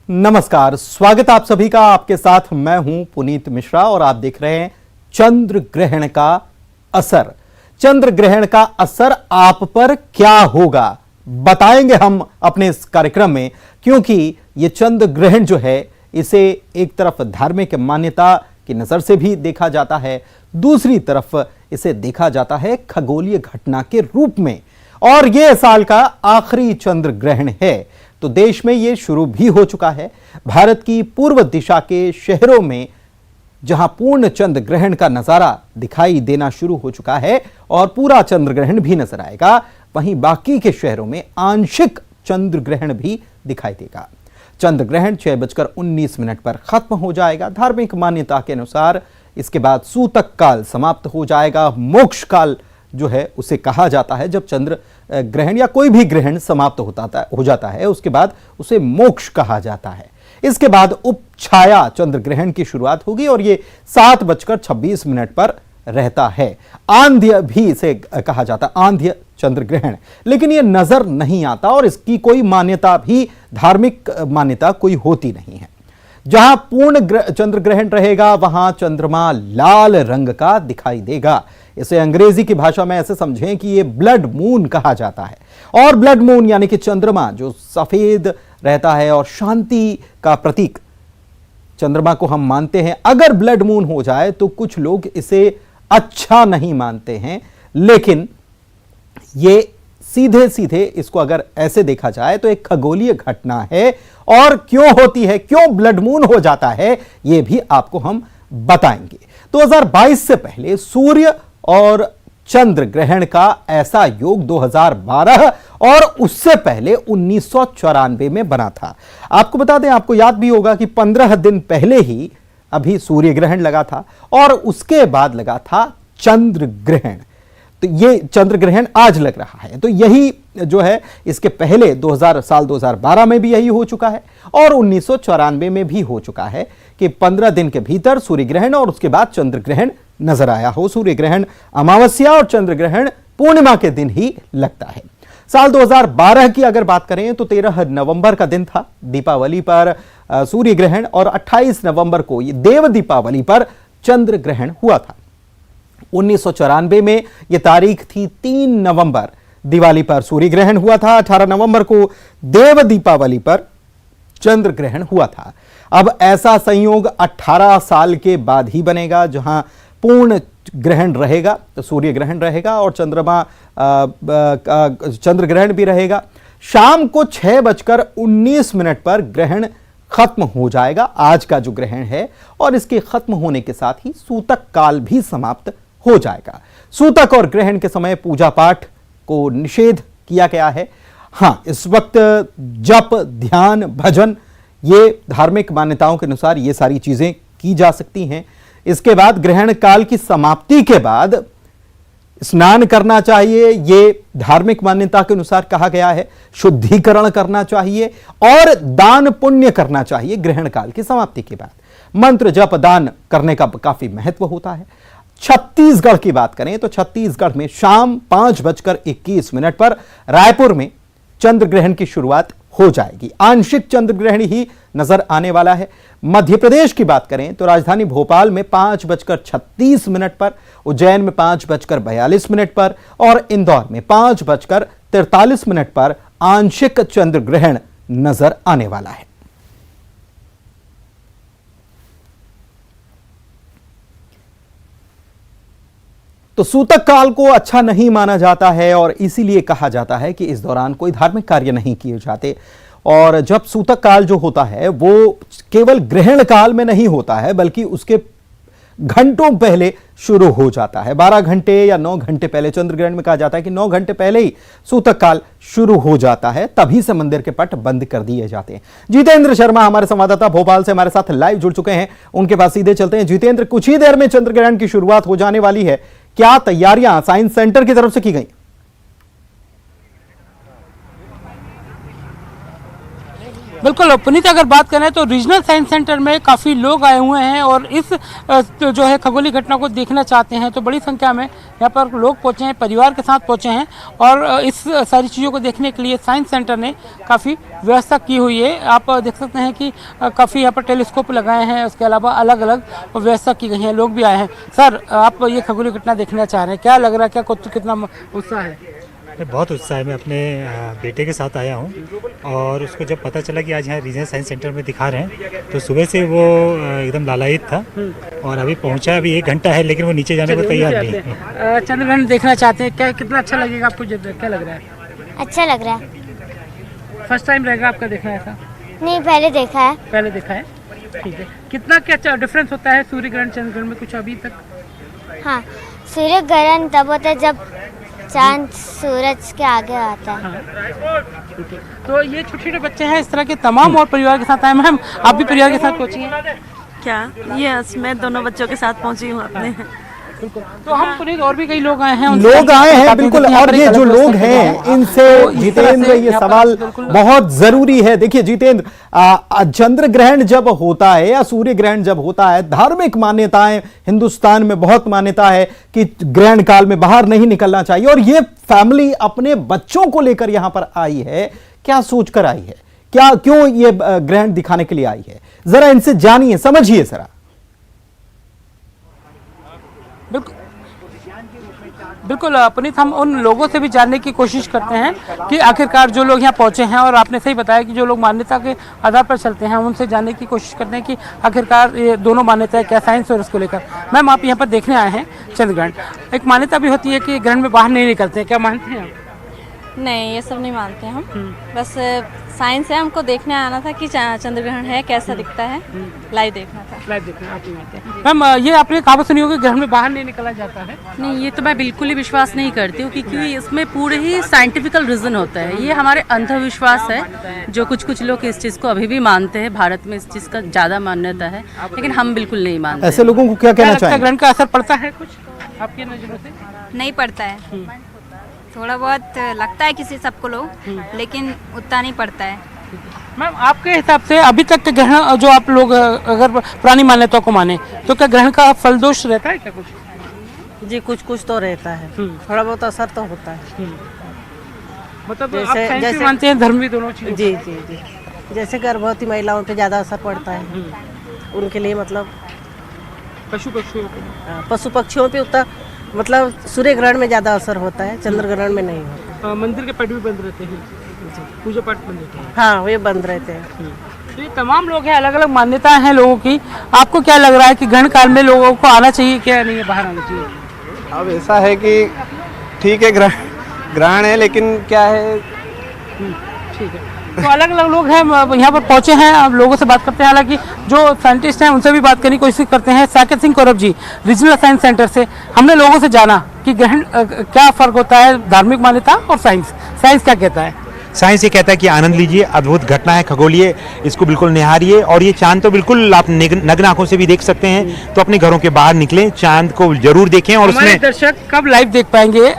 नमस्कार, स्वागत आप सभी का। आपके साथ मैं हूं पुनीत मिश्रा और आप देख रहे हैं चंद्र ग्रहण का असर। चंद्र ग्रहण का असर आप पर क्या होगा बताएंगे हम अपने इस कार्यक्रम में, क्योंकि ये चंद्र ग्रहण जो है इसे एक तरफ धार्मिक मान्यता की नजर से भी देखा जाता है, दूसरी तरफ इसे देखा जाता है खगोलीय घटना के रूप में। और यह साल का आखिरी चंद्र ग्रहण है, तो देश में यह शुरू भी हो चुका है। भारत की पूर्व दिशा के शहरों में जहां पूर्ण चंद्र ग्रहण का नजारा दिखाई देना शुरू हो चुका है और पूरा चंद्र ग्रहण भी नजर आएगा, वहीं बाकी के शहरों में आंशिक चंद्र ग्रहण भी दिखाई देगा। चंद्र ग्रहण 6:19 पर खत्म हो जाएगा। धार्मिक मान्यता के अनुसार इसके बाद सूतक काल समाप्त हो जाएगा। मोक्ष काल जो है उसे कहा जाता है। जब चंद्र ग्रहण या कोई भी ग्रहण समाप्त हो जाता है उसके बाद उसे मोक्ष कहा जाता है। इसके बाद उपछाया चंद्र ग्रहण की शुरुआत होगी और यह 7:26 पर रहता है। आंध्य भी इसे कहा जाता है, आंध्य चंद्र ग्रहण, लेकिन यह नजर नहीं आता और इसकी कोई मान्यता भी, धार्मिक मान्यता कोई होती नहीं है। जहां पूर्ण चंद्र ग्रहण रहेगा वहां चंद्रमा लाल रंग का दिखाई देगा। इसे अंग्रेजी की भाषा में ऐसे समझें कि यह ब्लड मून कहा जाता है। और ब्लड मून यानी कि चंद्रमा जो सफेद रहता है और शांति का प्रतीक चंद्रमा को हम मानते हैं। अगर ब्लड मून हो जाए तो कुछ लोग इसे अच्छा नहीं मानते हैं, लेकिन ये सीधे सीधे इसको अगर ऐसे देखा जाए तो एक खगोलीय घटना है। और क्यों होती है, क्यों ब्लड मून हो जाता है, यह भी आपको हम बताएंगे। 2022 से पहले सूर्य और चंद्र ग्रहण का ऐसा योग 2012 और उससे पहले 1994 में बना था। आपको बता दें, आपको याद भी होगा कि 15 दिन पहले ही अभी सूर्य ग्रहण लगा था और उसके बाद लगा था चंद्र ग्रहण। तो ये चंद्र ग्रहण आज लग रहा है। तो यही जो है इसके पहले 2012 में भी यही हो चुका है और 1994 में भी हो चुका है कि 15 दिन के भीतर सूर्य ग्रहण और उसके बाद चंद्र ग्रहण नजर आया हो। सूर्य ग्रहण अमावस्या और चंद्र ग्रहण पूर्णिमा के दिन ही लगता है। साल 2012 की अगर बात करें तो 13 नवंबर का दिन था, दीपावली पर सूर्य ग्रहण, और 28 नवंबर को ये देव दीपावली पर चंद्र ग्रहण हुआ था। 1994 में यह तारीख थी 3 नवंबर, दिवाली पर सूर्य ग्रहण हुआ था। 18 नवंबर को देव दीपावली पर चंद्र ग्रहण हुआ था। अब ऐसा संयोग 18 साल के बाद ही बनेगा जहां पूर्ण ग्रहण रहेगा, तो सूर्य ग्रहण रहेगा और चंद्र ग्रहण भी रहेगा। शाम को 6:19 पर ग्रहण खत्म हो जाएगा, आज का जो ग्रहण है, और इसके खत्म होने के साथ ही सूतक काल भी समाप्त हो जाएगा। सूतक और ग्रहण के समय पूजा पाठ को निषेध किया गया है। हां, इस वक्त जप, ध्यान, भजन, ये धार्मिक मान्यताओं के अनुसार ये सारी चीजें की जा सकती हैं। इसके बाद ग्रहण काल की समाप्ति के बाद स्नान करना चाहिए, ये धार्मिक मान्यता के अनुसार कहा गया है। शुद्धिकरण करना चाहिए और दान पुण्य करना चाहिए ग्रहण काल की समाप्ति के बाद। मंत्र जप दान करने का काफी महत्व होता है। छत्तीसगढ़ की बात करें तो छत्तीसगढ़ में शाम 5:21 पर रायपुर में चंद्र ग्रहण की शुरुआत हो जाएगी। आंशिक चंद्र ग्रहण ही नजर आने वाला है। मध्य प्रदेश की बात करें तो राजधानी भोपाल में 5:36 पर, उज्जैन में 5:42 पर और इंदौर में 5:43 पर आंशिक चंद्र ग्रहण नजर आने वाला है। तो सूतक काल को अच्छा नहीं माना जाता है और इसीलिए कहा जाता है कि इस दौरान कोई धार्मिक कार्य नहीं किए जाते। और जब सूतक काल जो होता है वो केवल ग्रहण काल में नहीं होता है, बल्कि उसके घंटों पहले शुरू हो जाता है। 12 घंटे या 9 घंटे पहले, चंद्र ग्रहण में कहा जाता है कि 9 घंटे पहले ही सूतक काल शुरू हो जाता है, तभी से मंदिर के पट बंद कर दिए जाते हैं। जितेंद्र शर्मा हमारे संवाददाता भोपाल से हमारे साथ लाइव जुड़ चुके हैं, उनके पास सीधे चलते हैं। जितेंद्र, कुछ ही देर में चंद्र ग्रहण की शुरुआत हो जाने वाली है, क्या तैयारियां साइंस सेंटर की तरफ से की गई? बिल्कुल पुनीत, अगर बात करें तो रीजनल साइंस सेंटर में काफ़ी लोग आए हुए हैं और इस जो है खगोलीय घटना को देखना चाहते हैं, तो बड़ी संख्या में यहाँ पर लोग पहुँचे हैं, परिवार के साथ पहुँचे हैं और इस सारी चीज़ों को देखने के लिए साइंस सेंटर ने काफ़ी व्यवस्था की हुई है। आप देख सकते हैं कि काफ़ी यहाँ पर टेलीस्कोप लगाए हैं, उसके अलावा अलग अलग व्यवस्था की गई है, लोग भी आए हैं। सर, आप ये खगोलीय घटना देखना चाह रहे हैं, क्या लग रहा है, क्या कितना उत्साह है? बहुत उत्साह है। मैं अपने बेटे के साथ आया हूँ और उसको जब पता चला कि आज यहाँ रीजनल साइंस सेंटर में दिखा रहे हैं तो सुबह से वो एकदम लालायित था और अभी पहुँचा, अभी 1 घंटा है लेकिन वो नीचे जाने को तैयार नहीं है। चंद्रग्रहण देखना चाहते हैं, क्या कितना अच्छा लगेगा आपको, क्या लग रहा है? अच्छा लग रहा है। फर्स्ट टाइम रहेगा आपका देखना ऐसा? नहीं, पहले देखा है। पहले देखा है, ठीक है। कितना क्या डिफरेंस होता है सूर्य ग्रहण चंद्र ग्रहण में कुछ अभी तक? हाँ, सूर्य ग्रहण तब होता है जब चांद सूरज के आगे आता है। हाँ। तो ये छोटे छोटे बच्चे हैं, इस तरह के तमाम और परिवार के साथ आए। मैम, आप भी परिवार के साथ पहुंची हैं क्या? यस, मैं दोनों बच्चों के साथ पहुंची हूँ अपने। तो हम पुनीत, और भी कई लोग आए हैं, लोग आए हैं बिल्कुल। और ये जो लोग हैं इनसे जितेंद्र, ये सवाल बहुत जरूरी है। देखिए जितेंद्र, चंद्र ग्रहण जब होता है या सूर्य ग्रहण जब होता है, धार्मिक मान्यताएं हिंदुस्तान में बहुत मान्यता है कि ग्रहण काल में बाहर नहीं निकलना चाहिए, और ये फैमिली अपने बच्चों को लेकर यहां पर आई है, क्या सोचकर आई है, क्या क्यों ये ग्रहण दिखाने के लिए आई है, जरा इनसे जानिए, समझिए जरा। बिल्कुल पुनीत, हम उन लोगों से भी जानने की कोशिश करते हैं कि आखिरकार जो लोग यहाँ पहुँचे हैं, और आपने सही बताया कि जो लोग मान्यता के आधार पर चलते हैं, उनसे जानने की कोशिश करते हैं कि आखिरकार ये दोनों मान्यताएं क्या, साइंस और इसको लेकर। मैम, आप यहाँ पर देखने आए हैं चंद्रग्रहण, एक मान्यता भी होती है कि ग्रहण में बाहर नहीं निकलते हैं, क्या मानते हैं आप? नहीं, ये सब नहीं मानते हम, बस साइंस है, हमको देखने आना था कि चंद्र ग्रहण है, कैसा दिखता है, लाइव देखना था। लाइव देखना आप नहीं मानते हैं। मैम, ये आपने कहावत सुनी होगी, ग्रहण में बाहर नहीं निकला जाता है? नहीं, ये तो मैं बिल्कुल ही विश्वास नहीं करती हूँ, क्योंकि इसमें पूरे ही साइंटिफिकल रीजन होता है। ये हमारे अंधविश्वास है, जो कुछ लोग इस चीज़ को अभी भी मानते हैं। भारत में इस चीज़ का ज़्यादा मान्यता है, लेकिन हम बिल्कुल नहीं मानते। ऐसे लोगों को क्या कहना चाहिए? ग्रहण का असर पड़ता है कुछ आपकी नजरों से? नहीं पड़ता है, थोड़ा बहुत लगता है किसी सबको लोग, लेकिन उतना नहीं पड़ता है। मैम, आपके हिसाब से अभी तक के ग्रहण जो आप लोग अगर पुरानी मान्यताओं को माने, तो क्या ग्रहण का फल दोष रहता है क्या कुछ? जी, कुछ तो रहता है, थोड़ा बहुत असर तो होता है। मतलब आप साइंस भी मानते हैं, धर्म भी, दोनों चीज़? जी जी जी, जैसे गर्भवती महिलाओं पे ज़्यादा असर पड़ता है, उनके लिए मतलब पशु पक्षियों पे उतना, मतलब सूर्य ग्रहण में ज़्यादा असर होता है, चंद्र ग्रहण में नहीं होता। मंदिर के पट भी बंद रहते हैं, पूजा पाठ बंद रहते हैं? हाँ, वे बंद रहते हैं। तो ये तमाम लोग हैं, अलग अलग मान्यताएं हैं लोगों की। आपको क्या लग रहा है कि ग्रहण काल में लोगों को आना चाहिए, क्या नहीं है, बाहर आना चाहिए? अब ऐसा है कि ठीक है, ग्रहण है, लेकिन क्या है, ठीक है। तो अलग अलग लोग हैं यहाँ पर पहुँचे हैं, अब लोगों से बात करते हैं। हालांकि जो साइंटिस्ट हैं उनसे भी बात करने की कोशिश करते हैं। साकेत सिंह कौरव जी, रीजनल साइंस सेंटर से, हमने लोगों से जाना कि ग्रहण क्या फ़र्क होता है, धार्मिक मान्यता और साइंस क्या कहता है। साइंस ये कहता है कि आनंद लीजिए, अद्भुत घटना है खगोलीय, इसको बिल्कुल निहारिए। और ये चांद तो बिल्कुल आप नग्न आंखों से भी देख सकते हैं, तो अपने घरों के बाहर निकलें, चांद को जरूर देखें। और उसमें दर्शक कब लाइव देख पाएंगे?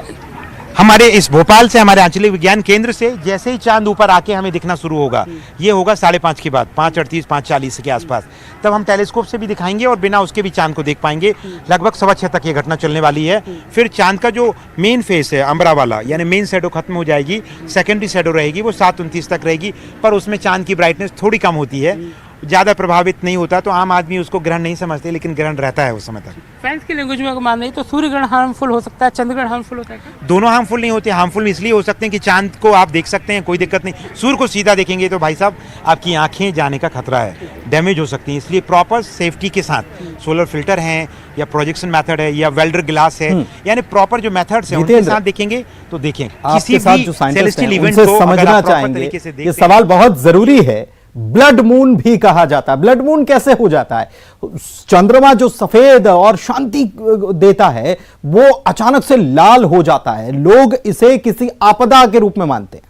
हमारे इस भोपाल से, हमारे आंचलिक विज्ञान केंद्र से जैसे ही चांद ऊपर आके हमें दिखना शुरू होगा, ये होगा 5:30 के बाद, 5:38, 5:40 के आसपास, तब हम टेलीस्कोप से भी दिखाएंगे और बिना उसके भी चांद को देख पाएंगे। लगभग 6:15 तक ये घटना चलने वाली है। फिर चांद का जो मेन फेस है, अम्बरा वाला, यानी मेन शैडो खत्म हो जाएगी, सेकेंडरी शैडो रहेगी, वो 7:29 तक रहेगी, पर उसमें चांद की ब्राइटनेस थोड़ी कम होती है, ज़्यादा प्रभावित नहीं होता, तो आम आदमी उसको ग्रहण नहीं समझते, लेकिन ग्रहण रहता है उस समय तक। साइंस की लैंग्वेज में अगर मान नहीं तो सूर्य ग्रहण हार्मफुल हो सकता है, चंद्र ग्रहण हार्मफुल होता है क्या? दोनों हार्मफुल नहीं होते। हार्मफुल इसलिए हो सकते हैं कि चांद को आप देख सकते हैं, कोई दिक्कत नहीं। सूर्य को सीधा देखेंगे तो भाई साहब आपकी आंखें जाने का खतरा है, डैमेज हो सकती हैं। इसलिए प्रॉपर सेफ्टी के साथ सोलर फिल्टर हैं, या प्रोजेक्शन मेथड है, या वेल्डर ग्लास है, यानी प्रॉपर जो मेथड्स हैं उनके साथ देखेंगे तो देखें। किसी भी सेलेस्टियल इवेंट को समझना चाहेंगे, ये सवाल बहुत जरूरी है। ब्लड मून भी कहा जाता है। ब्लड मून कैसे हो जाता है? चंद्रमा जो सफेद और शांति देता है, वो अचानक से लाल हो जाता है। लोग इसे किसी आपदा के रूप में मानते हैं।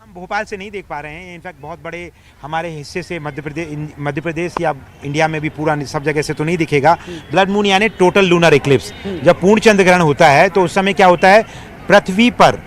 हम भोपाल से नहीं देख पा रहे हैं, इनफैक्ट बहुत बड़े हमारे हिस्से से मध्य प्रदेश या इंडिया में भी पूरा सब जगह से तो नहीं दिखेगा। ब्लड मून यानी टोटल लूनर इक्लिप्स। जब पूर्ण चंद्र ग्रहण होता है तो उस समय क्या होता है, पृथ्वी पर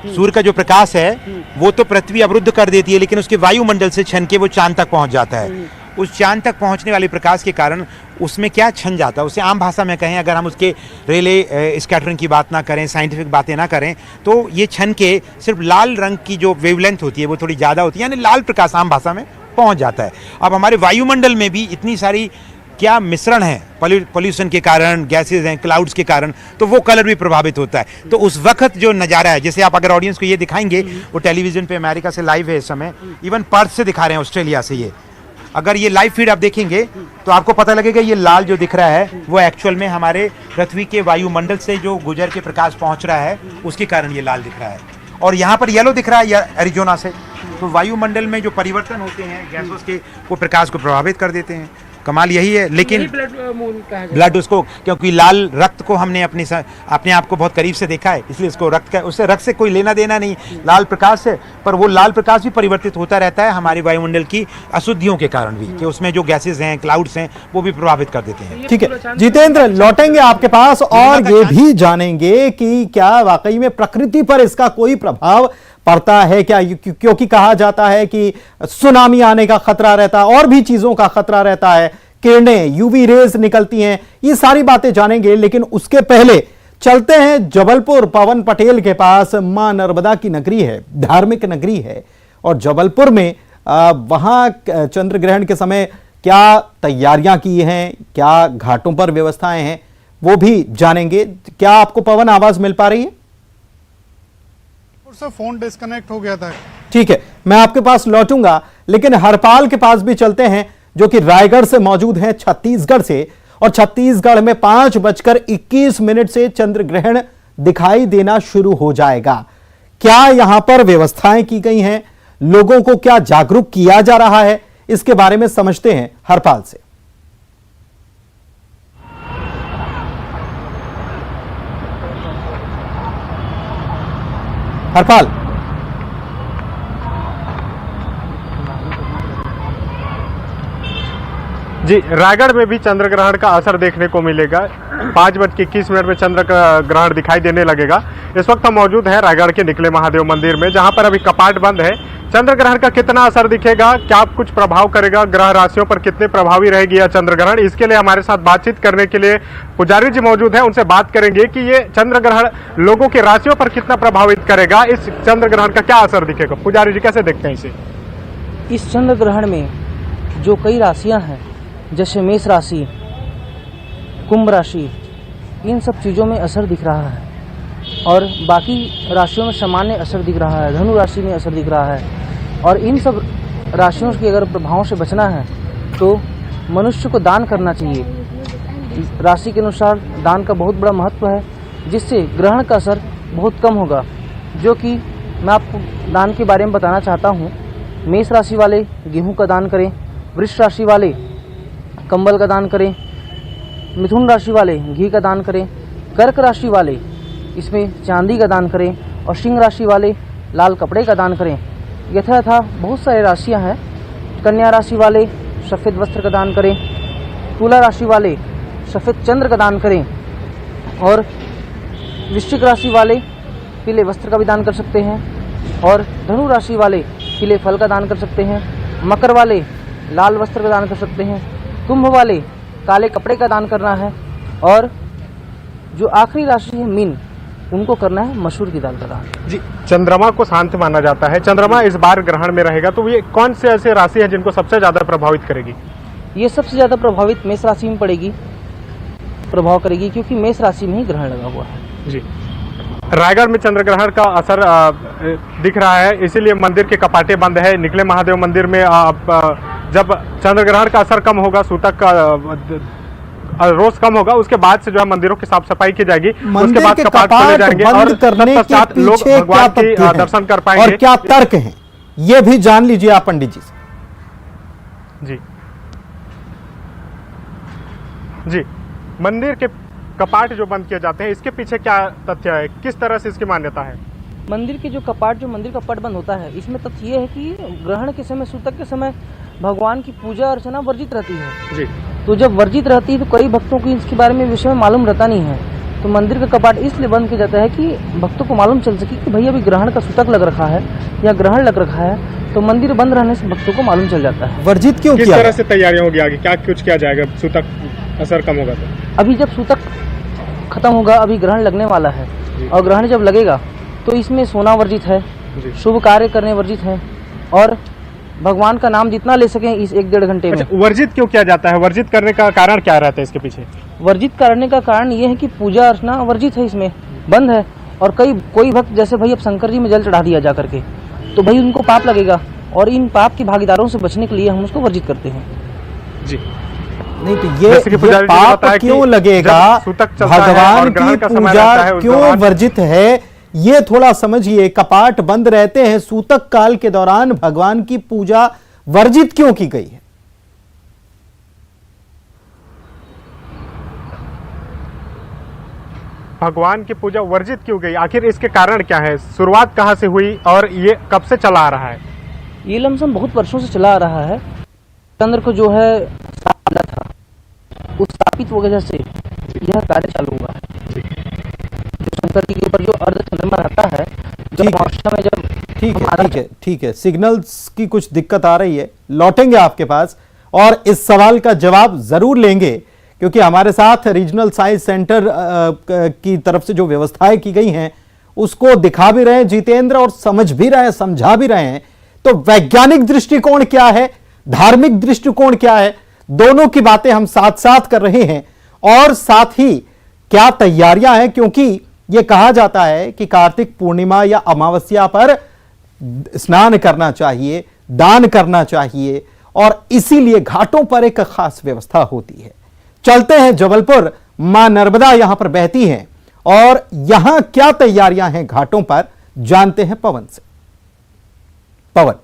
सूर्य का जो प्रकाश है वो तो पृथ्वी अवरुद्ध कर देती है, लेकिन उसके वायुमंडल से छन के वो चांद तक पहुंच जाता है। उस चांद तक पहुंचने वाले प्रकाश के कारण उसमें क्या छन जाता है, उसे आम भाषा में कहें, अगर हम उसके रेले स्कैटरिंग की बात ना करें, साइंटिफिक बातें ना करें, तो ये छन के सिर्फ लाल रंग की जो वेवलेंथ होती है वो थोड़ी ज़्यादा होती है, यानी लाल प्रकाश आम भाषा में पहुंच जाता है। अब हमारे वायुमंडल में भी इतनी सारी क्या मिश्रण है, पॉल्यूशन के कारण, गैसेज हैं, क्लाउड्स के कारण, तो वो कलर भी प्रभावित होता है। तो उस वक्त जो नज़ारा है, जैसे आप अगर ऑडियंस को ये दिखाएंगे, वो टेलीविजन पे अमेरिका से लाइव है इस समय, इवन पर्थ से दिखा रहे हैं, ऑस्ट्रेलिया से। ये अगर ये लाइव फीड आप देखेंगे तो आपको पता लगेगा ये लाल जो दिख रहा है वो एक्चुअल में हमारे पृथ्वी के वायुमंडल से जो गुजर के प्रकाश पहुंच रहा है उसके कारण ये लाल दिख रहा है। और यहाँ पर येलो दिख रहा है एरिजोना से। तो वायुमंडल में जो परिवर्तन होते हैं गैसों के, वो प्रकाश को प्रभावित कर देते हैं। कमाल यही है। लेकिन ब्लड उसको, क्योंकि लाल रक्त को हमने अपने आप को बहुत करीब से देखा है, इसलिए इसको रक्त का, उससे रक्त से कोई लेना देना नहीं, लाल प्रकाश से। पर वो लाल प्रकाश भी परिवर्तित होता रहता है हमारे वायुमंडल की अशुद्धियों के कारण भी, कि उसमें जो गैसेज हैं, क्लाउड्स हैं, वो भी प्रभावित कर देते हैं। ठीक है जितेंद्र, लौटेंगे आपके पास और ये भी जानेंगे कि क्या वाकई में प्रकृति पर इसका कोई प्रभाव पड़ता है क्या, क्योंकि कहा जाता है कि सुनामी आने का खतरा रहता है और भी चीजों का खतरा रहता है, किरणें, यूवी रेज निकलती हैं, ये सारी बातें जानेंगे। लेकिन उसके पहले चलते हैं जबलपुर, पवन पटेल के पास। मां नर्मदा की नगरी है, धार्मिक नगरी है, और जबलपुर में वहां चंद्र ग्रहण के समय क्या तैयारियां की हैं, क्या घाटों पर व्यवस्थाएं हैं, वो भी जानेंगे। क्या आपको पवन आवाज मिल पा रही है? फोन डिस्कनेक्ट हो गया था। ठीक है, मैं आपके पास लौटूंगा, लेकिन हरपाल के पास भी चलते हैं, जो कि रायगढ़ से मौजूद हैं, छत्तीसगढ़ से। और छत्तीसगढ़ में 5:21 से चंद्र ग्रहण दिखाई देना शुरू हो जाएगा। क्या यहां पर व्यवस्थाएं की गई हैं, लोगों को क्या जागरूक किया जा रहा है, इसके बारे में समझते हैं हरपाल से। हरपाल, जी, रायगढ़ में भी चंद्र ग्रहण का असर देखने को मिलेगा। 5:21 में चंद्र ग्रहण दिखाई देने लगेगा। इस वक्त हम मौजूद हैं रायगढ़ के निकले महादेव मंदिर में, जहां पर अभी कपाट बंद है। चंद्र ग्रहण का कितना असर दिखेगा, क्या कुछ प्रभाव करेगा, ग्रह राशियों पर कितने प्रभावी रहेगी यह चंद्र ग्रहण, इसके लिए हमारे साथ बातचीत करने के लिए पुजारी जी मौजूद हैं। उनसे बात करेंगे कि ये चंद्र ग्रहण लोगों की राशियों पर कितना प्रभावित करेगा, इस चंद्र ग्रहण का क्या असर दिखेगा। पुजारी जी कैसे देखते हैं इसे? इस चंद्र ग्रहण में जो कई राशियां हैं, जैसे मेष राशि, कुंभ राशि, इन सब चीज़ों में असर दिख रहा है, और बाकी राशियों में सामान्य असर दिख रहा है। धनु राशि में असर दिख रहा है। और इन सब राशियों के अगर प्रभावों से बचना है तो मनुष्य को दान करना चाहिए। राशि के अनुसार दान का बहुत बड़ा महत्व है, जिससे ग्रहण का असर बहुत कम होगा। जो कि मैं आपको दान के बारे में बताना चाहता हूँ। मेष राशि वाले गेहूँ का दान करें, वृष राशि वाले कंबल का दान करें, मिथुन राशि वाले घी का दान करें, कर्क राशि वाले इसमें चांदी का दान करें, और सिंह राशि वाले लाल कपड़े का दान करें। यथा बहुत सारे राशियां हैं। कन्या राशि वाले सफ़ेद वस्त्र का दान करें, तुला राशि वाले सफ़ेद चंद्र का दान करें, और वृश्चिक राशि वाले पीले वस्त्र का भी दान कर सकते हैं, और धनु राशि वाले पीले फल का दान कर सकते हैं, मकर वाले लाल वस्त्र का दान कर सकते हैं, कुंभ वाले काले कपड़े का दान करना है, और जो आखिरी राशि है मीन, उनको करना है मसूर की दाल का दान। जी, चंद्रमा को शांत माना जाता है। चंद्रमा इस बार ग्रहण में रहेगा, तो ये कौन से ऐसे राशि है जिनको सबसे ज्यादा प्रभावित करेगी? ये सबसे ज्यादा प्रभावित मेष राशि में पड़ेगी, प्रभाव करेगी, क्योंकि मेष राशि में ही ग्रहण लगा हुआ है। जी, रायगढ़ में चंद्र ग्रहण का असर दिख रहा है, इसीलिए मंदिर के कपाटे बंद है। निकले महादेव मंदिर में जब चंद्र ग्रहण का असर कम होगा, सूतक का रोज कम होगा, उसके बाद से जो है मंदिरों की साफ सफाई की जाएगी, उसके बाद कपाट खोले जाएंगे और तत्पश्चात लोग भगवान के दर्शन कर पाएंगे। और क्या तर्क हैं, ये भी जान लीजिए आप पंडित जी से। जी जी, मंदिर के कपाट जो बंद किए जाते हैं, इसके पीछे क्या तथ्य है, किस तरह से इसकी मान्यता है? मंदिर के जो कपाट, जो मंदिर का पट बंद होता है, इसमें तथ्य ये है कि ग्रहण के समय, सूतक के समय भगवान की पूजा अर्चना वर्जित रहती है। जी, तो जब वर्जित रहती है तो कई भक्तों को इसके बारे में विषय में मालूम रहता नहीं है। तो मंदिर का कपाट इसलिए बंद किया जाता है कि भक्तों को मालूम चल सके कि भाई अभी ग्रहण का सूतक लग रखा है या ग्रहण लग रखा है, तो मंदिर बंद रहने से भक्तों को मालूम चल जाता है। वर्जित क्यों किस किया? तरह से तैयारियां होगी आगे, क्या कुछ किया जाएगा सूतक असर कम होगा तो? अभी जब सूतक खत्म होगा, अभी ग्रहण लगने वाला है और ग्रहण जब लगेगा तो इसमें सोना वर्जित है, शुभ कार्य करने वर्जित है और भगवान का नाम जितना ले सकें इस 1-1.5 घंटे में। वर्जित क्यों किया जाता है? वर्जित करने का कारण क्या रहता है इसके पीछे? वर्जित करने का कारण ये है कि पूजा अर्चना वर्जित है, इसमें बंद है। और कोई भक्त जैसे भाई अब शंकर जी में जल चढ़ा दिया जा करके, तो भाई उनको पाप लगेगा और इन पाप की भागीदारों से बचने के लिए हम उसको वर्जित करते हैं। जी नहीं तो ये पाप क्यों लगेगा? भगवान की पूजा क्यों वर्जित है, ये थोड़ा समझिए। कपाट बंद रहते हैं, सूतक काल के दौरान भगवान की पूजा वर्जित क्यों की गई है? भगवान की पूजा वर्जित क्यों गई, आखिर इसके कारण क्या है? शुरुआत कहां से हुई और ये कब से चला आ रहा है? ये लमसम बहुत वर्षों से चला आ रहा है। चंद्र को जो है श्राप मिला था, उस श्रापित वजह से यह कार्य चालू हुआ है। शंकर जी के ऊपर जो अर्ध चंद्रमा रहता है, जब ठीक है, सिग्नल्स की कुछ दिक्कत आ रही है, लौटेंगे आपके पास और इस सवाल का जवाब जरूर लेंगे, क्योंकि हमारे साथ रीजनल साइंस सेंटर की तरफ से जो व्यवस्थाएं की गई हैं उसको दिखा भी रहे हैं जितेंद्र और समझ भी रहे हैं, समझा भी रहे हैं। तो वैज्ञानिक दृष्टिकोण क्या है, धार्मिक दृष्टिकोण क्या है, दोनों की बातें हम साथ साथ कर रहे हैं। और साथ ही क्या तैयारियां हैं, क्योंकि यह कहा जाता है कि कार्तिक पूर्णिमा या अमावस्या पर स्नान करना चाहिए, दान करना चाहिए और इसीलिए घाटों पर एक खास व्यवस्था होती है। चलते हैं जबलपुर, मां नर्मदा यहां पर बहती हैं और यहां क्या तैयारियां हैं घाटों पर, जानते हैं पवन से। पवन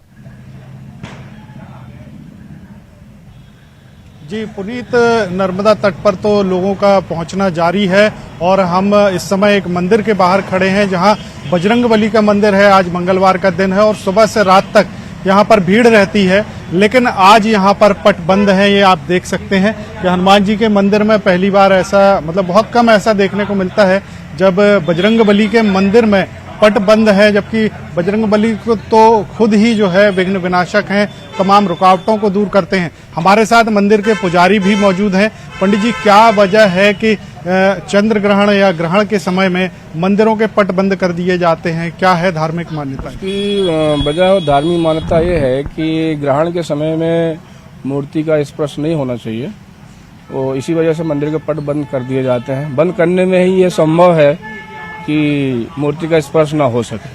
जी, पुनीत, नर्मदा तट पर तो लोगों का पहुंचना जारी है और हम इस समय एक मंदिर के बाहर खड़े हैं जहां बजरंगबली का मंदिर है। आज मंगलवार का दिन है और सुबह से रात तक यहाँ पर भीड़ रहती है, लेकिन आज यहाँ पर पट बंद है। ये आप देख सकते हैं कि हनुमान जी के मंदिर में पहली बार ऐसा, मतलब बहुत कम ऐसा देखने को मिलता है जब बजरंगबली के मंदिर में पट बंद है, जबकि बजरंगबली को तो खुद ही जो है विघ्न विनाशक हैं, तमाम रुकावटों को दूर करते हैं। हमारे साथ मंदिर के पुजारी भी मौजूद हैं। पंडित जी, क्या वजह है कि चंद्र ग्रहण या ग्रहण के समय में मंदिरों के पट बंद कर दिए जाते हैं? क्या है धार्मिक मान्यता? इसकी वजह धार्मिक मान्यता ये है कि ग्रहण के समय में मूर्ति का स्पर्श नहीं होना चाहिए, तो इसी वजह से मंदिर के पट बंद कर दिए जाते हैं। बंद करने में ही ये संभव है कि मूर्ति का स्पर्श ना हो सके।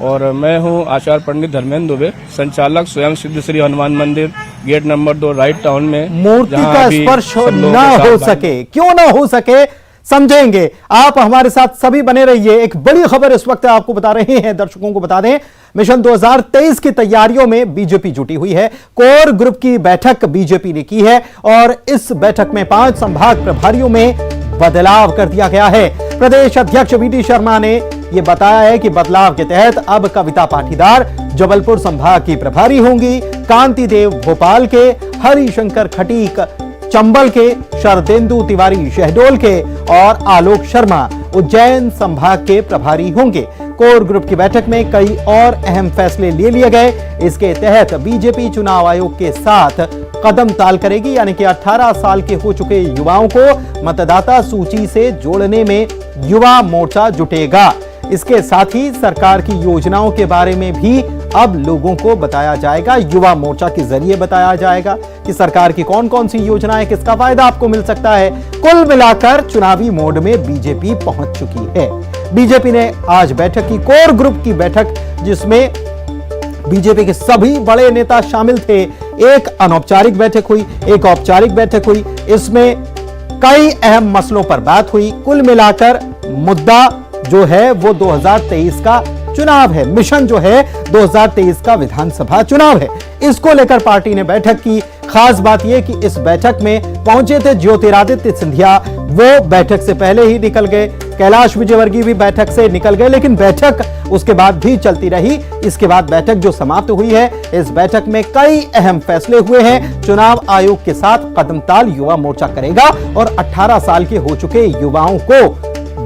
और मैं हूं आचार्य पंडित धर्मेंद्र दुबे, संचालक स्वयं सिद्ध श्री हनुमान मंदिर, गेट नंबर 2, राइट टाउन में। मूर्ति का स्पर्श ना हो सके, क्यों ना हो सके, समझेंगे। आप हमारे साथ सभी बने रहिए। एक बड़ी खबर इस वक्त आपको बता रहे हैं, दर्शकों को बता दें, मिशन 2023 की तैयारियों में बीजेपी जुटी हुई है। कोर ग्रुप की बैठक बीजेपी ने की है और इस बैठक में 5 संभाग प्रभारियों में बदलाव कर दिया गया है। प्रदेश अध्यक्ष वीडी शर्मा ने यह बताया है कि बदलाव के तहत अब कविता पाटीदार जबलपुर संभाग की प्रभारी होंगी, कांति देव भोपाल के, हरिशंकर खटीक चंबल के, शरदेंदु तिवारी शहडोल के और आलोक शर्मा उज्जैन संभाग के प्रभारी होंगे। कोर ग्रुप की बैठक में कई और अहम फैसले ले लिए गए। इसके तहत बीजेपी चुनाव आयोग के साथ कदम ताल करेगी, यानी कि 18 साल के हो चुके युवाओं को मतदाता सूची से जोड़ने में युवा मोर्चा जुटेगा। इसके साथ ही सरकार की योजनाओं के बारे में भी अब लोगों को बताया जाएगा, युवा मोर्चा के जरिए बताया जाएगा कि सरकार की कौन कौन सी योजनाएं, किसका फायदा आपको मिल सकता है। कुल मिलाकर चुनावी मोड में बीजेपी पहुंच चुकी है। बीजेपी ने आज बैठक की, कोर ग्रुप की बैठक, जिसमें बीजेपी के सभी बड़े नेता शामिल थे। एक अनौपचारिक बैठक हुई, एक औपचारिक बैठक हुई। इसमें कई अहम मसलों पर बात हुई। कुल मिलाकर मुद्दा जो है वो 2023 का चुनाव है। मिशन जो है 2023 का विधानसभा चुनाव है। इसको लेकर पार्टी ने बैठक की। खास बात यह कि इस बैठक में पहुंचे थे ज्योतिरादित्य सिंधिया, वो बैठक से पहले ही निकल गए। कैलाश विजयवर्गीय भी बैठक से निकल गए, लेकिन बैठक उसके बाद भी चलती रही। इसके बाद बैठक जो समाप्त हुई है, इस बैठक में कई अहम फैसले हुए हैं। चुनाव आयोग के साथ कदमताल युवा मोर्चा करेगा और 18 साल के हो चुके युवाओं को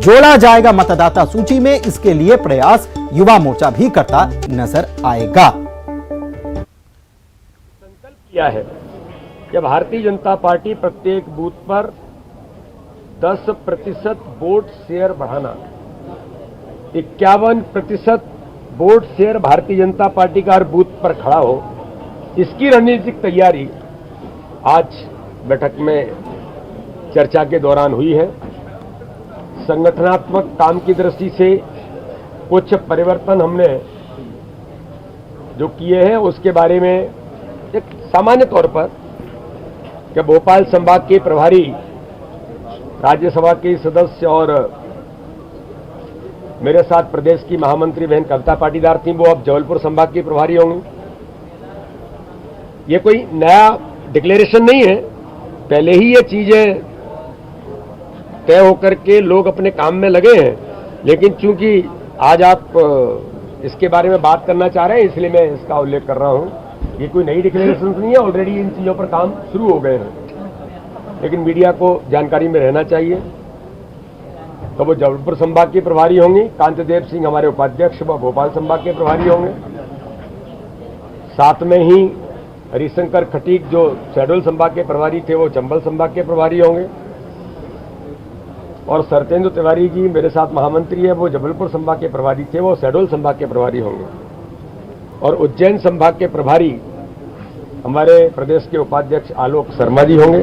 जोड़ा जाएगा मतदाता सूची में, इसके लिए प्रयास युवा मोर्चा भी करता नजर आएगा। संकल्प किया है कि भारतीय जनता पार्टी प्रत्येक बूथ पर 10% वोट शेयर बढ़ाना, 51% vote share Bharatiya Janata party का हर बूथ पर खड़ा हो, इसकी रणनीतिक तैयारी आज बैठक में चर्चा के दौरान हुई है। संगठनात्मक काम की दृष्टि से कुछ परिवर्तन हमने जो किए हैं उसके बारे में एक सामान्य तौर पर कि भोपाल संभाग के प्रभारी राज्यसभा के सदस्य और मेरे साथ प्रदेश की महामंत्री बहन कविता पाटीदार थी, वो अब जबलपुर संभाग की प्रभारी होंगी। ये कोई नया डिक्लेरेशन नहीं है, पहले ही ये चीजें तय होकर के लोग अपने काम में लगे हैं, लेकिन चूंकि आज आप इसके बारे में बात करना चाह रहे हैं इसलिए मैं इसका उल्लेख कर रहा हूं। ये कोई नई डिक्लेरेशन नहीं है, ऑलरेडी इन चीजों पर काम शुरू हो गए हैं, लेकिन मीडिया को जानकारी में रहना चाहिए। तो वो जबलपुर संभाग के प्रभारी होंगे, कांतिदेव सिंह हमारे उपाध्यक्ष वो भोपाल संभाग के प्रभारी होंगे, साथ में ही हरिशंकर खटीक जो शहडोल संभाग के प्रभारी थे वो चंबल संभाग के प्रभारी होंगे, और सत्येंद्र तिवारी जी मेरे साथ महामंत्री है, वो जबलपुर संभाग के प्रभारी थे, वो शहडोल संभाग के प्रभारी होंगे, और उज्जैन संभाग के प्रभारी हमारे प्रदेश के उपाध्यक्ष आलोक शर्मा जी होंगे।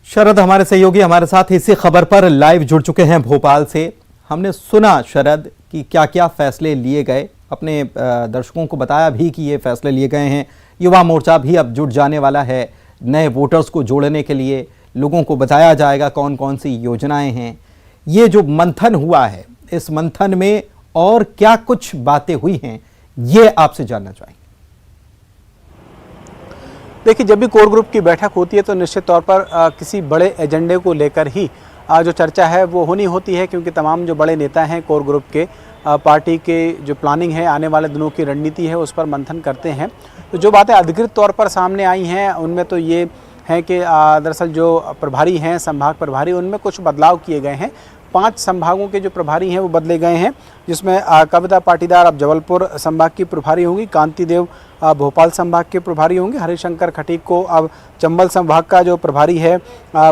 शरद हमारे सहयोगी हमारे साथ इसी खबर पर लाइव जुड़ चुके हैं भोपाल से। हमने सुना शरद कि क्या क्या फैसले लिए गए, अपने दर्शकों को बताया भी कि ये फैसले लिए गए हैं। युवा मोर्चा भी अब जुट जाने वाला है नए वोटर्स को जोड़ने के लिए, लोगों को बताया जाएगा कौन कौन सी योजनाएं हैं। ये जो मंथन हुआ है, इस मंथन में और क्या कुछ बातें हुई हैं, ये आपसे जानना चाहेंगे। देखिए, जब भी कोर ग्रुप की बैठक होती है तो निश्चित तौर पर किसी बड़े एजेंडे को लेकर ही जो चर्चा है वो होनी होती है, क्योंकि तमाम जो बड़े नेता हैं कोर ग्रुप के, पार्टी के जो प्लानिंग है, आने वाले दिनों की रणनीति है, उस पर मंथन करते हैं। तो जो बातें अधिकृत तौर पर सामने आई हैं उनमें तो ये है कि दरअसल जो प्रभारी हैं, संभाग प्रभारी, उनमें कुछ बदलाव किए गए हैं। 5 संभागों के जो प्रभारी हैं वो बदले गए हैं, जिसमें कविता पाटीदार अब जबलपुर संभाग की प्रभारी होंगी, कांतिदेव भोपाल संभाग के प्रभारी होंगे, हरिशंकर खटीक को अब चंबल संभाग का जो प्रभारी है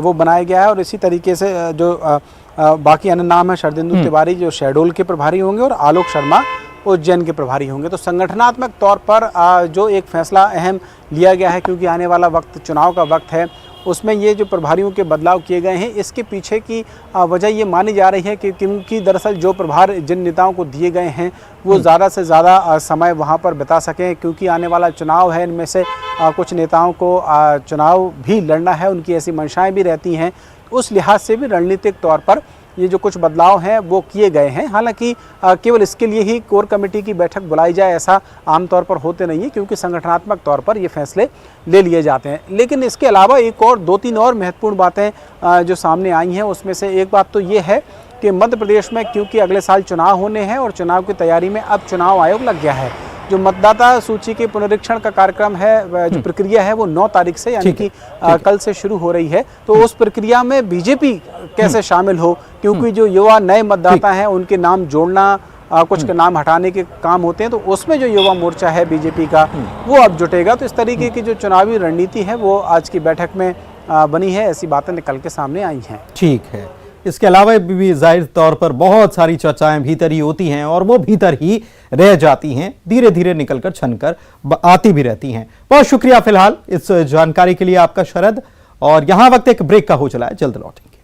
वो बनाया गया है, और इसी तरीके से जो बाकी अन्य नाम है, शरदेंदु तिवारी जो शहडोल के प्रभारी होंगे और आलोक शर्मा उज्जैन के प्रभारी होंगे। तो संगठनात्मक तौर पर जो एक फैसला अहम लिया गया है, क्योंकि आने वाला वक्त चुनाव का वक्त है, उसमें ये जो प्रभारियों के बदलाव किए गए हैं, इसके पीछे की वजह ये मानी जा रही है कि क्योंकि दरअसल जो प्रभार जिन नेताओं को दिए गए हैं वो ज़्यादा से ज़्यादा समय वहाँ पर बिता सकें, क्योंकि आने वाला चुनाव है। इनमें से कुछ नेताओं को चुनाव भी लड़ना है, उनकी ऐसी मंशाएं भी रहती हैं। उस लिहाज से भी रणनीतिक तौर पर ये जो कुछ बदलाव हैं वो किए गए हैं। हालांकि केवल इसके लिए ही कोर कमेटी की बैठक बुलाई जाए ऐसा आमतौर पर होते नहीं है, क्योंकि संगठनात्मक तौर पर ये फैसले ले लिए जाते हैं। लेकिन इसके अलावा एक और 2-3 और महत्वपूर्ण बातें जो सामने आई हैं, उसमें से एक बात तो ये है कि मध्य प्रदेश में क्योंकि अगले साल चुनाव होने हैं और चुनाव की तैयारी में अब चुनाव आयोग लग गया है। जो मतदाता सूची के पुनरीक्षण का कार्यक्रम है, जो प्रक्रिया है वो 9 तारीख से यानी कि कल से शुरू हो रही है। तो उस प्रक्रिया में बीजेपी कैसे शामिल हो, क्योंकि जो युवा नए मतदाता हैं उनके नाम जोड़ना, कुछ के नाम हटाने के काम होते हैं, तो उसमें जो युवा मोर्चा है बीजेपी का वो अब जुटेगा। तो इस तरीके की जो चुनावी रणनीति है वो आज की बैठक में बनी है, ऐसी बातें निकल के सामने आई हैं। ठीक है, इसके अलावा भी जाहिर तौर पर बहुत सारी चर्चाएं भीतर ही होती हैं और वो भीतर ही रह जाती हैं, धीरे धीरे निकलकर छनकर आती भी रहती हैं। बहुत शुक्रिया फिलहाल इस जानकारी के लिए आपका शरद, और यहां वक्त एक ब्रेक का हो चला है, जल्द लौटेंगे।